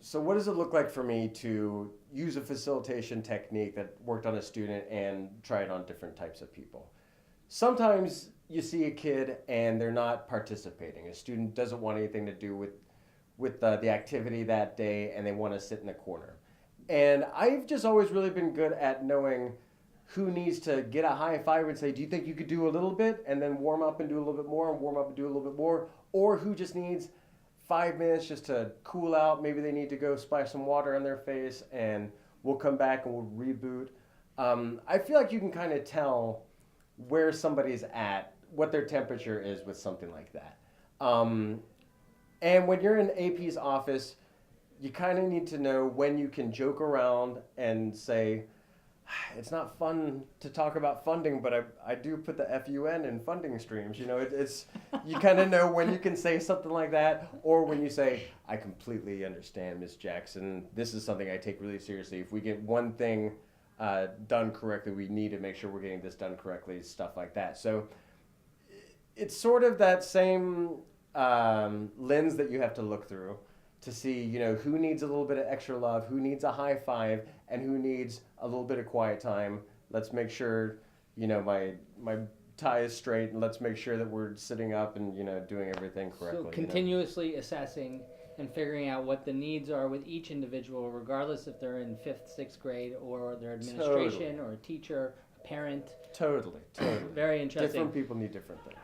So what does it look like for me to use a facilitation technique that worked on a student and try it on different types of people? Sometimes you see a kid and they're not participating. A student doesn't want anything to do with the activity that day, and they want to sit in the corner. And I've just always really been good at knowing who needs to get a high five and say, do you think you could do a little bit, and then warm up and do a little bit more, and warm up and do a little bit more, or who just needs 5 minutes just to cool out. Maybe they need to go splash some water on their face, and we'll come back and we'll reboot. I feel like you can kind of tell where somebody's at, what their temperature is with something like that. And when you're in AP's office, you kind of need to know when you can joke around and say, it's not fun to talk about funding, but I do put the FUN in funding streams. You know, it's you kind of know when you can say something like that, or when you say, I completely understand, Miss Jackson. This is something I take really seriously. If we get one thing done correctly, we need to make sure we're getting this done correctly, stuff like that. So it's sort of that same lens that you have to look through to see, you know, who needs a little bit of extra love, who needs a high five, and who needs a little bit of quiet time. Let's make sure, you know, my tie is straight, and let's make sure that we're sitting up and, you know, doing everything correctly. So continuously assessing and figuring out what the needs are with each individual, regardless if they're in 5th, 6th grade, or their administration, or a teacher, a parent. Totally. Very interesting. Different people need different things.